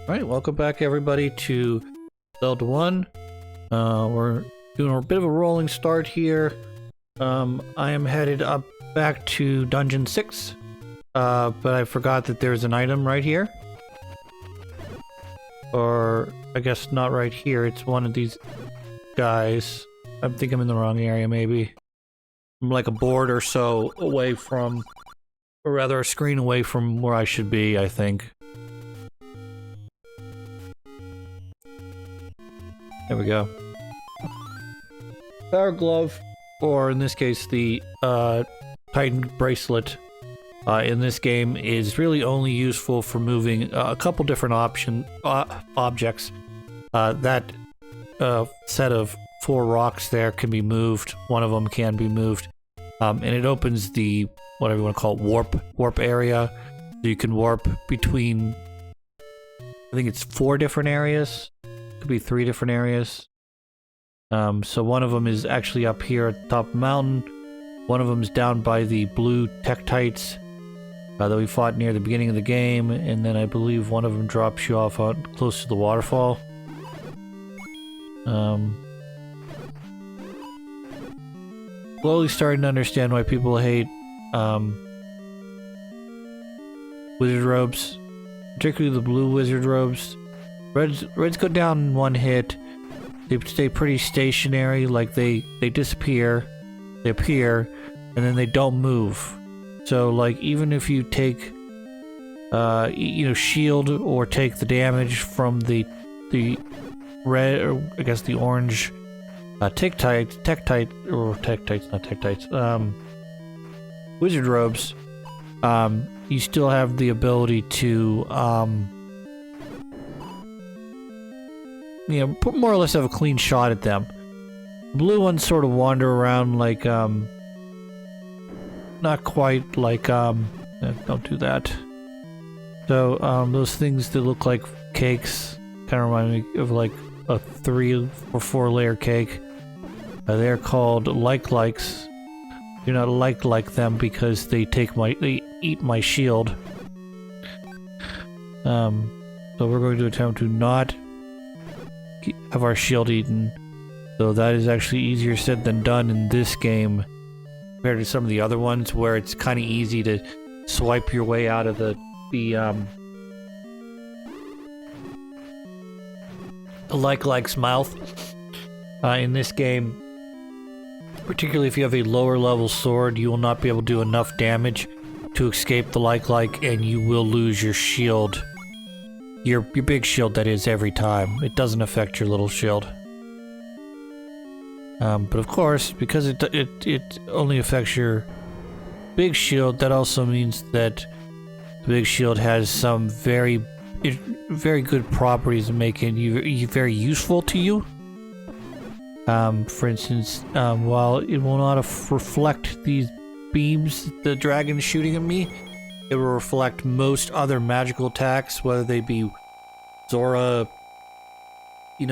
Alright, welcome back everybody to Zelda 1. We're doing a bit of a rolling start here. I am headed up back to Dungeon 6, but I forgot that there's an item right here. Or, I guess not right here, it's one of these guys. I think I'm in the wrong area, maybe. I'm like a board or so away from, or rather a screen away from where I should be, I think. There we go. Power Glove, or in this case the Titan Bracelet, in this game is really only useful for moving a couple different objects. That set of 4 rocks there can be moved. One of them can be moved. And it opens the, whatever you want to call it, warp area. So you can warp between, I think it's 4 different areas. Could be 3 different areas. So one of them is actually up here at the top of the mountain. One of them is down by the blue Tektites that we fought near the beginning of the game, and then I believe one of them drops you off out close to the waterfall. Slowly starting to understand why people hate wizard robes, particularly the blue wizard robes. Reds go down in 1 hit. They stay pretty stationary, like they disappear, they appear, and then they don't move. So like even if you take shield or take the damage from the red, or I guess the orange Tektites, wizard robes, you still have the ability to more or less have a clean shot at them. Blue ones sort of wander around like, not quite like, don't do that. So, those things that look like cakes kind of remind me of like a 3 or 4 layer cake. They're called likes. Do not like them because they eat my shield. So we're going to attempt to not have our shield eaten, so that is actually easier said than done in this game compared to some of the other ones where it's kind of easy to swipe your way out of the like's mouth. In this game, particularly if you have a lower level sword, you will not be able to do enough damage to escape the like, and you will lose your shield. Your big shield, that is, every time. It doesn't affect your little shield. But of course, because it only affects your big shield, that also means that the big shield has some very good properties that make it very useful to you. For instance, while it will not reflect these beams the dragon is shooting at me, it will reflect most other magical attacks, whether they be Zora,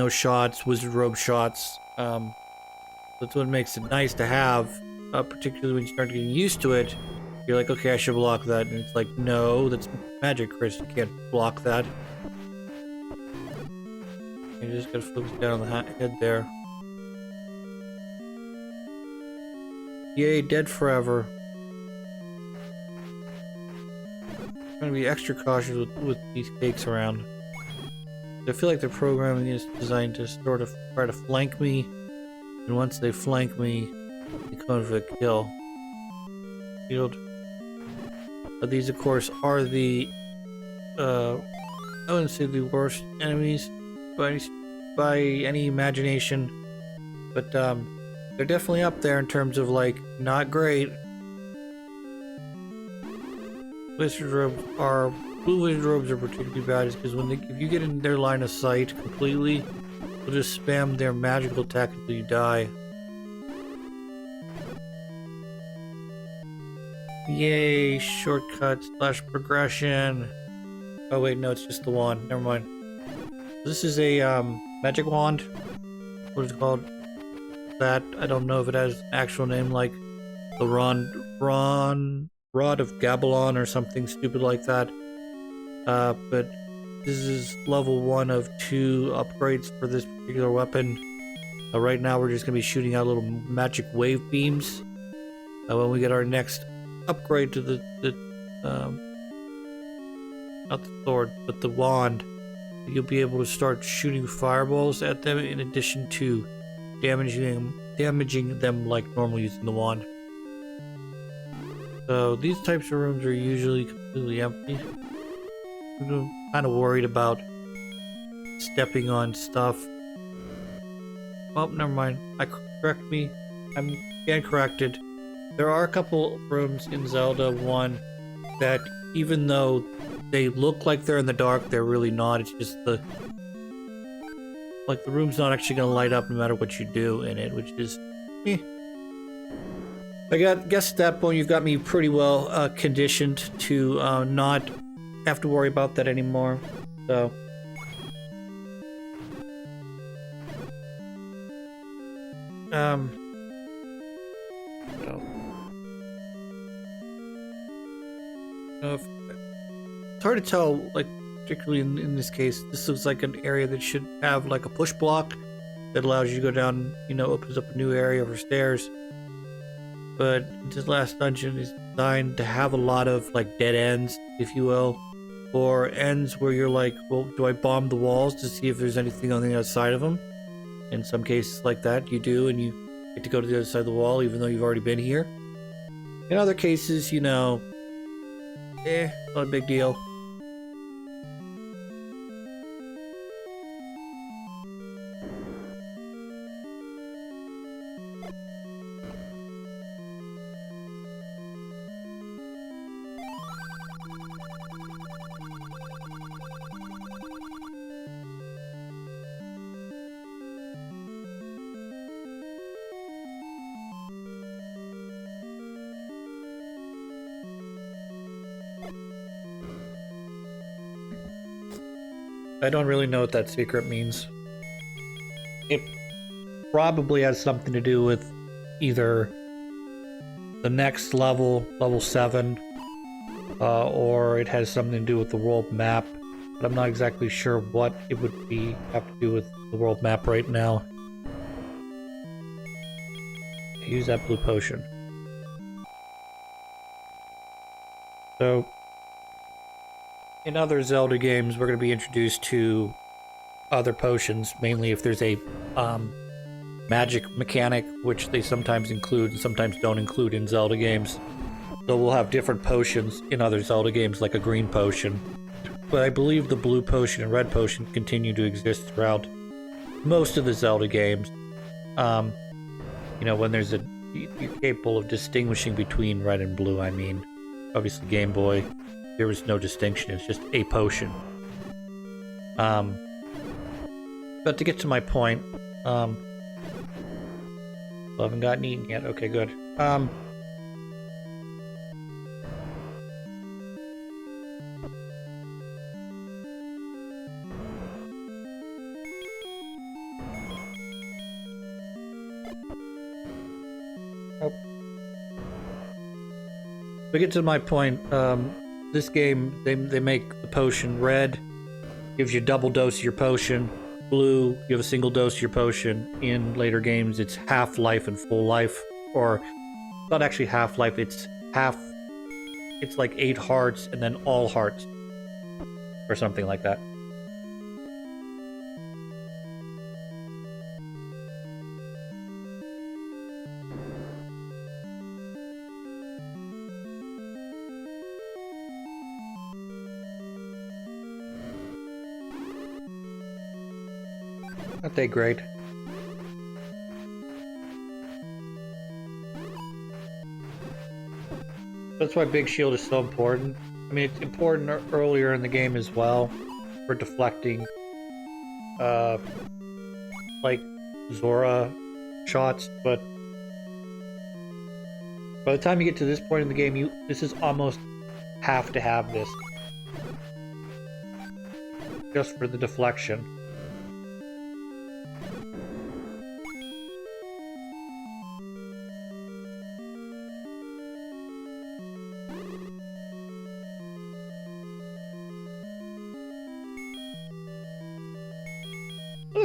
shots, wizard robe shots. That's what makes it nice to have, particularly when you start getting used to it. You're like, okay, I should block that, and it's like, no, that's magic, Chris. You can't block that. You just gotta focus down on the head there. Yay, dead forever. I'm gonna be extra cautious with these cakes around. I feel like the programming is designed to sort of try to flank me, and once they flank me, they come for a kill. Shield. But these, of course, are the I wouldn't say the worst enemies by any imagination, but they're definitely up there in terms of like not great. Blue wizard robes are particularly bad, is because if you get in their line of sight completely, they'll just spam their magical attack until you die. Yay, shortcut / progression. Oh wait, no, it's just the wand. Never mind. This is a magic wand. What is it called? That I don't know if it has an actual name like the Rod of Gabalon or something stupid like that. But this is level 1 of 2 upgrades for this particular weapon. Right now we're just going to be shooting out little magic wave beams. When we get our next upgrade to not the sword, but the wand, you'll be able to start shooting fireballs at them in addition to damaging them like normal using the wand. So these types of rooms are usually completely empty. I'm kind of worried about stepping on stuff. Well, never mind. I'm again corrected. There are a couple rooms in Zelda 1 that, even though they look like they're in the dark, they're really not. It's just the room's not actually gonna light up no matter what you do in it, which is I guess at that point you've got me pretty well conditioned to not have to worry about that anymore. So it's hard to tell, like, particularly in this case, this looks like an area that should have like a push block that allows you to go down, opens up a new area for stairs. But this last dungeon is designed to have a lot of like dead ends, if you will, or ends where you're like, well, do I bomb the walls to see if there's anything on the other side of them? In some cases like that, you do, and you get to go to the other side of the wall even though you've already been here. In other cases, not a big deal. I don't really know what that secret means. It probably has something to do with either the next level, level 7, or it has something to do with the world map, but I'm not exactly sure what it would have to do with the world map right now. Use that blue potion. So, in other Zelda games, we're going to be introduced to other potions, mainly if there's a magic mechanic, which they sometimes include and sometimes don't include in Zelda games. So we'll have different potions in other Zelda games, like a green potion. But I believe the blue potion and red potion continue to exist throughout most of the Zelda games. When you're capable of distinguishing between red and blue, I mean. Obviously, Game Boy, there was no distinction, it's just a potion. But to get to my point, I haven't gotten eaten yet. Okay, good. To get to my point, this game, they make the potion red, gives you a double dose of your potion. Blue, you have a single dose of your potion. In later games, it's half-life and full life. Or, not actually half-life, it's like 8 hearts and then all hearts. Or something like that. Aren't they great? That's why Big Shield is so important. I mean, it's important earlier in the game as well for deflecting, like Zora shots. But by the time you get to this point in the game, this is almost have to have this, just for the deflection.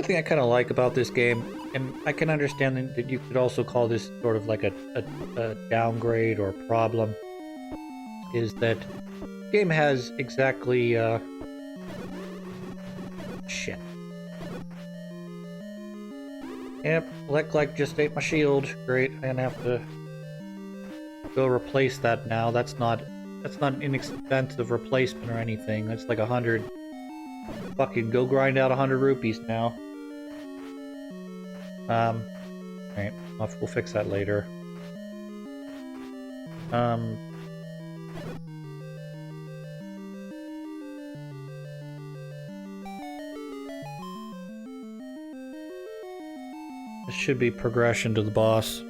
Another thing I kind of like about this game, and I can understand that you could also call this sort of like a downgrade or problem, is that the game has exactly, shit. Yep, like just ate my shield. Great, I'm gonna have to go replace that now. That's not an inexpensive replacement or anything. That's like 100. Fucking go grind out 100 rupees now. Right, we'll fix that later. This should be progression to the boss.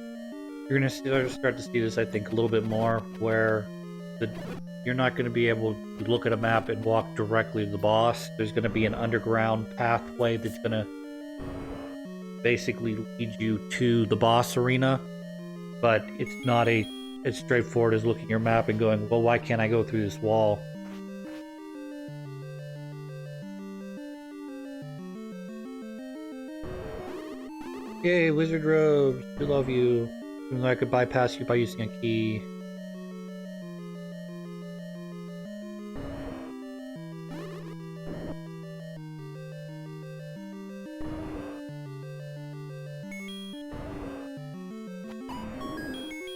You're gonna start to see this, I think, a little bit more, where you're not going to be able to look at a map and walk directly to the boss. There's going to be an underground pathway that's going to basically lead you to the boss arena, but it's not as straightforward as looking at your map and going, well, why can't I go through this wall? Yay, wizard robes! We love you. Even though I could bypass you by using a key.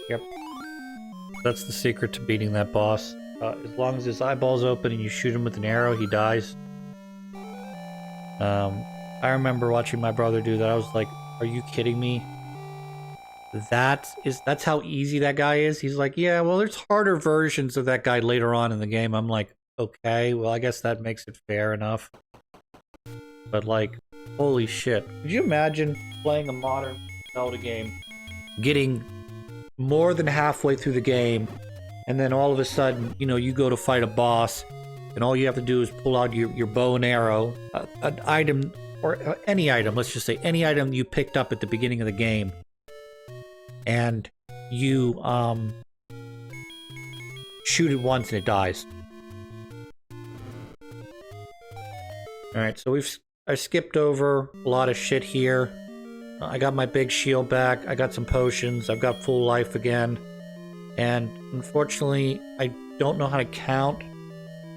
Yep. That's the secret to beating that boss. As long as his eyeball's open and you shoot him with an arrow, he dies. I remember watching my brother do that. I was like, are you kidding me? That's how easy that guy is? He's like, yeah, well, there's harder versions of that guy later on in the game. I'm like, okay, well, I guess that makes it fair enough. But like, holy shit. Could you imagine playing a modern Zelda game, getting more than halfway through the game, and then all of a sudden, you know, you go to fight a boss, and all you have to do is pull out your bow and arrow, an item, or any item, let's just say any item you picked up at the beginning of the game, and you shoot it once and it dies. Alright, so I skipped over a lot of shit here. I got my big shield back, I got some potions, I've got full life again, and unfortunately I don't know how to count,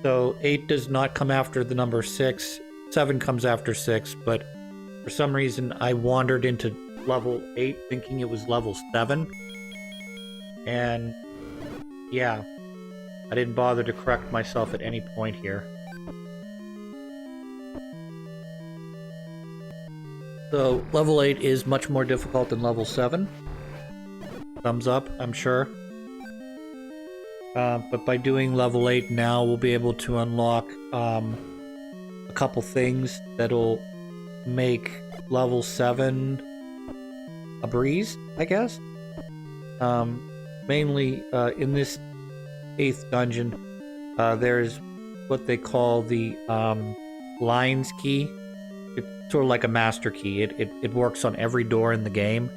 so 8 does not come after the number 6, 7 comes after 6, but for some reason I wandered into level 8 thinking it was level 7, and yeah, I didn't bother to correct myself at any point here. So, level 8 is much more difficult than level 7. Thumbs up, I'm sure. But by doing level 8 now, we'll be able to unlock a couple things that'll make level 7 a breeze, I guess. Mainly, in this 8th dungeon, there's what they call the Lion's Key. It's sort of like a master key. It works on every door in the game.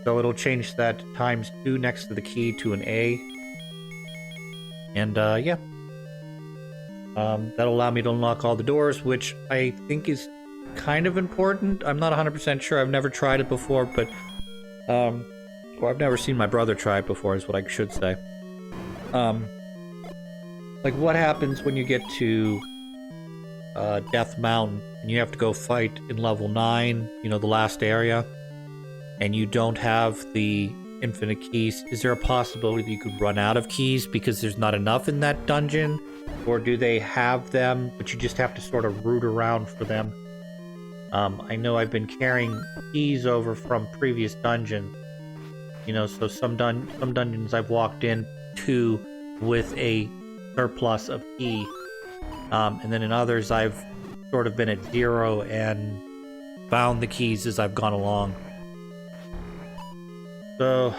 So it'll change that ×2 next to the key to an A. And yeah. That'll allow me to unlock all the doors, which I think is kind of important. I'm not 100% sure. I've never tried it before, but or I've never seen my brother try it before is what I should say. Like what happens when you get to Death Mountain and you have to go fight in level 9, you know, the last area, and you don't have the infinite keys? Is there a possibility that you could run out of keys because there's not enough in that dungeon? Or do they have them, but you just have to sort of root around for them? I know I've been carrying keys over from previous dungeons, you know, so some dungeons I've walked in to with a surplus of key, and then in others I've sort of been at 0 and found the keys as I've gone along. So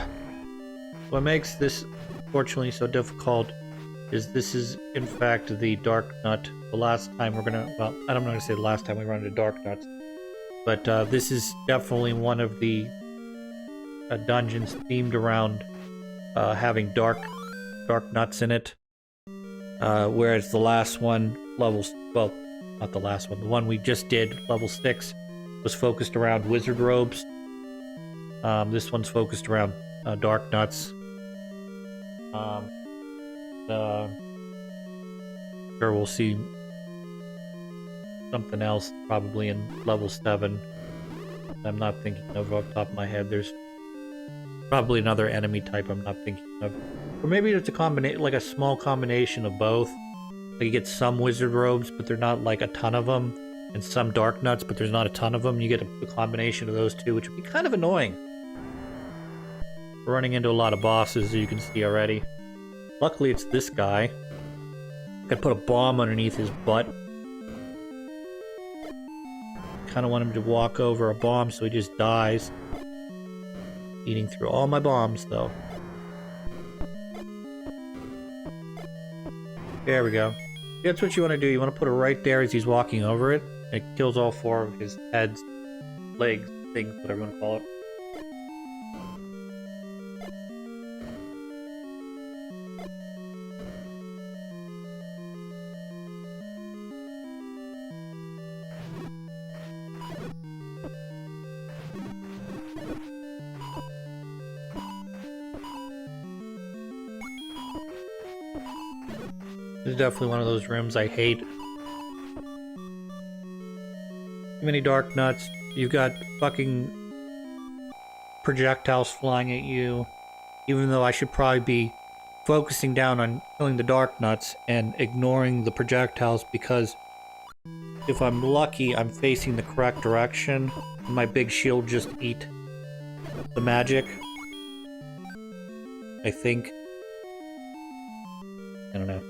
what makes this fortunately so difficult is this is in fact the Dark Nut. The last time we're gonna, well, I'm not gonna say the last time we run into Dark Nuts, but this is definitely one of the dungeons themed around having dark nuts in it. Whereas the last one, well, not the last one, the one we just did, level 6, was focused around wizard robes. This one's focused around dark nuts. Sure, we'll see something else probably in level 7. I'm not thinking of off the top of my head. There's probably another enemy type I'm not thinking of. Or maybe it's a combination, like a small combination of both. Like you get some wizard robes, but they're not like a ton of them. And some dark nuts, but there's not a ton of them. You get a combination of those two, which would be kind of annoying. We're running into a lot of bosses, as you can see already. Luckily, it's this guy. I could put a bomb underneath his butt. Kind of want him to walk over a bomb so he just dies. Eating through all my bombs, though. There we go. That's what you want to do. You want to put it right there as he's walking over it. It kills all 4 of his heads, legs, things, whatever you want to call it. This is definitely one of those rooms I hate. Too many dark nuts. You've got fucking projectiles flying at you. Even though I should probably be focusing down on killing the dark nuts and ignoring the projectiles, because if I'm lucky, I'm facing the correct direction. And my big shield just eat the magic. I think. I don't know.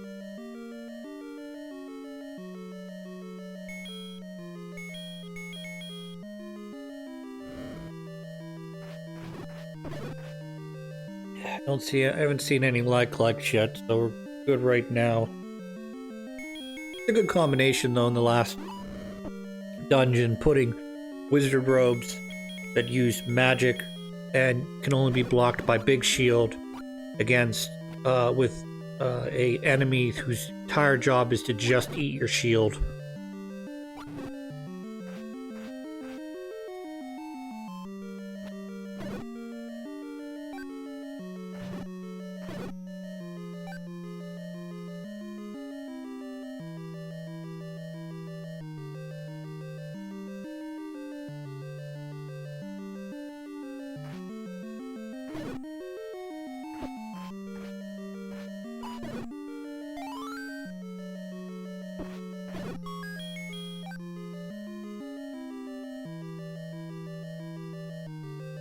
I haven't seen any light collects yet, so we're good right now. It's a good combination though in the last dungeon, putting wizard robes that use magic and can only be blocked by big shield against with a enemy whose entire job is to just eat your shield.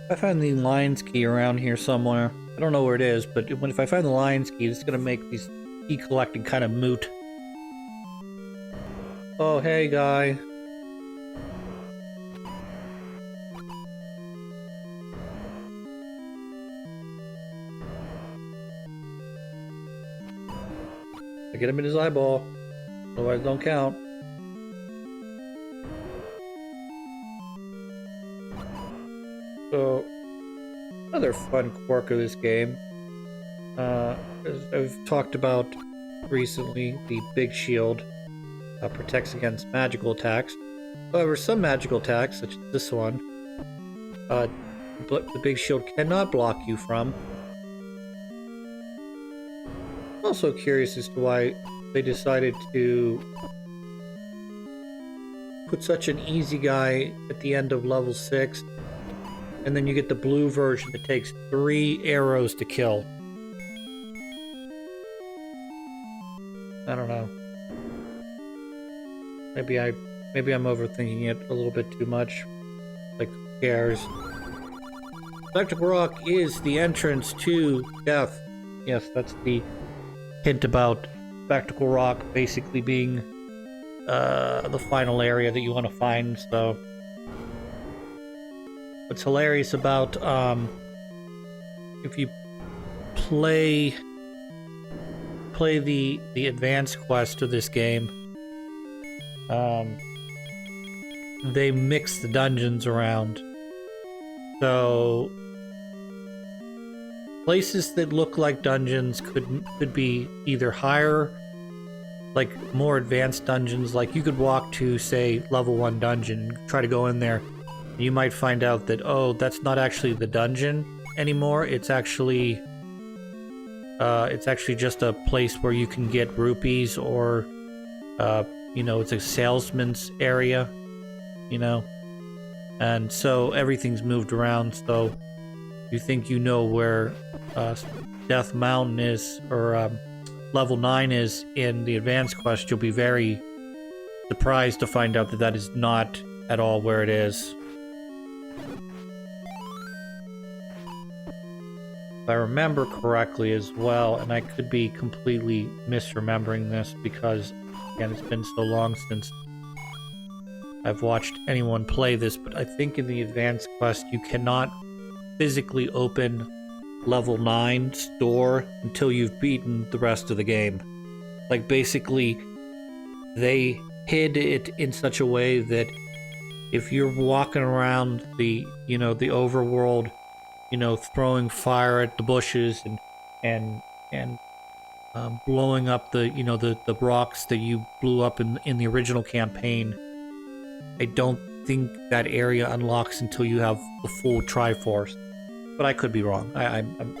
I find the lion's key around here somewhere. I don't know where it is, but if I find the lion's key, it's gonna make these key collecting kind of moot. Oh, hey, guy. I get him in his eyeball. Otherwise, don't count. So, another fun quirk of this game, as I've talked about recently, the big shield protects against magical attacks. However, some magical attacks, such as this one, the big shield cannot block you from. I'm also curious as to why they decided to put such an easy guy at the end of level 6. And then you get the blue version that takes 3 arrows to kill. I don't know. Maybe I'm overthinking it a little bit too much. Like, who cares? Spectacle Rock is the entrance to death. Yes, that's the hint about Spectacle Rock basically being the final area that you want to find, so... What's hilarious about if you play the advanced quest of this game, they mix the dungeons around. So places that look like dungeons could be either higher, like more advanced dungeons. Like you could walk to, say, level 1 dungeon, try to go in there, You might find out that, oh, that's not actually the dungeon anymore. It's actually just a place where you can get rupees, or you know, it's a salesman's area, you know. And so everything's moved around, so you think you know where Death Mountain is, or level 9 is in the advanced quest, you'll be very surprised to find out that that is not at all where it is. If I remember correctly as well, and I could be completely misremembering this because, again, it's been so long since I've watched anyone play this, but I think in the advanced quest you cannot physically open level 9 store until you've beaten the rest of the game. Like, basically, they hid it in such a way that if you're walking around the, you know, the overworld, you know, throwing fire at the bushes and blowing up the, you know, the rocks that you blew up in the original campaign, I don't think that area unlocks until you have the full Triforce. But I could be wrong. I'm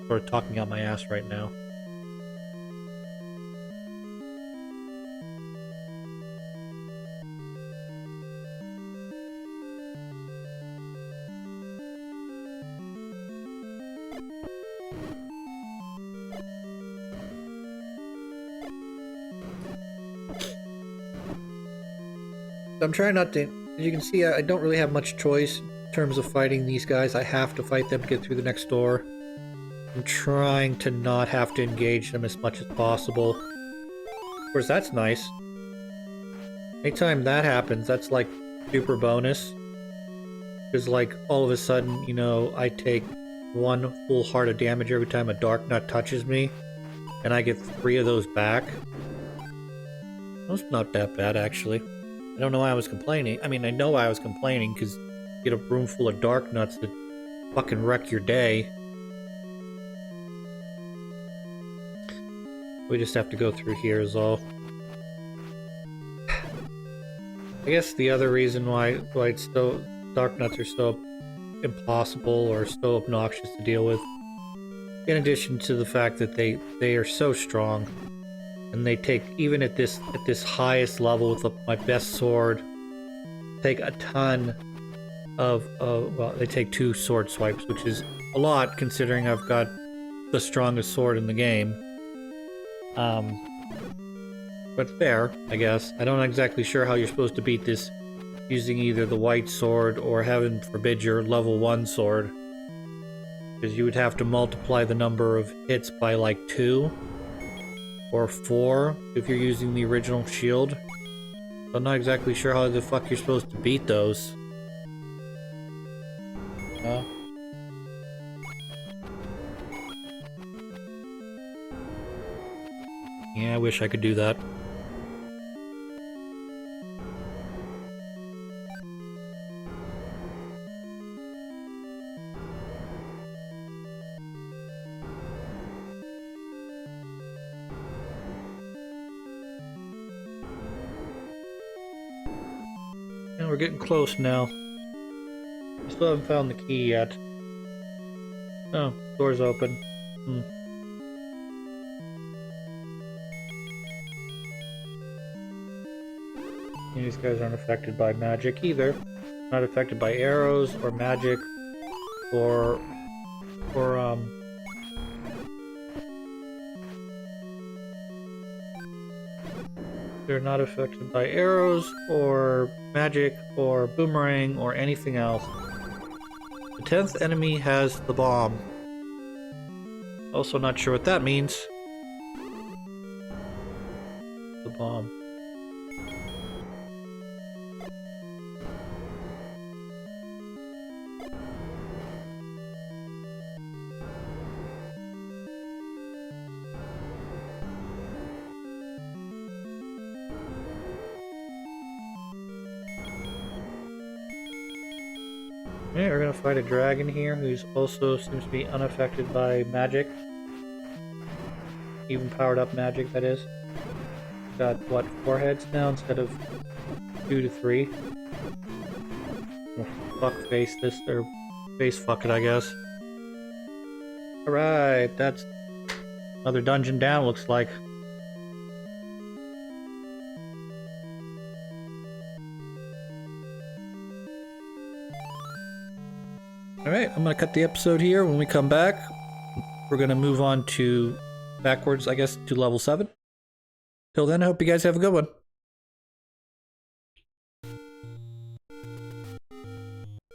sort of talking out my ass right now. I'm trying not to... As you can see, I don't really have much choice in terms of fighting these guys. I have to fight them to get through the next door. I'm trying to not have to engage them as much as possible. Of course, that's nice. Anytime that happens, that's like super bonus. Because like all of a sudden, you know, I take 1 full heart of damage every time a Dark Nut touches me. And I get 3 of those back. That's not that bad, actually. I don't know why I was complaining. I mean, I know why I was complaining, because you get a room full of Dark Nuts that fucking wreck your day. We just have to go through here is all. I guess the other reason why it's so... Dark Nuts are so impossible or so obnoxious to deal with, in addition to the fact that they are so strong. And they take, even at this highest level with my best sword, take a ton of, well, they take 2 sword swipes, which is a lot considering I've got the strongest sword in the game. But fair, I guess. I'm not exactly sure how you're supposed to beat this using either the white sword or, heaven forbid, your level 1 sword. Because you would have to multiply the number of hits by like 2. Or 4, if you're using the original shield. So I'm not exactly sure how the fuck you're supposed to beat those. Yeah, I wish I could do that. We're getting close now. I still haven't found the key yet. Oh, door's open. These guys aren't affected by magic either. Not affected by arrows or magic or they're not affected by arrows or magic or boomerang or anything else. The 10th enemy has the bomb. Also not sure what that means. The bomb. Yeah, we're gonna fight a dragon here who's also seems to be unaffected by magic. Even powered up magic, that is. Got, what, 4 heads now instead of 2 to 3? fuck face this, or face fuck it, I guess. Alright, that's another dungeon down, looks like. Alright, I'm gonna cut the episode here. When we come back, we're gonna move on to backwards, I guess, to level 7. Till then, I hope you guys have a good one.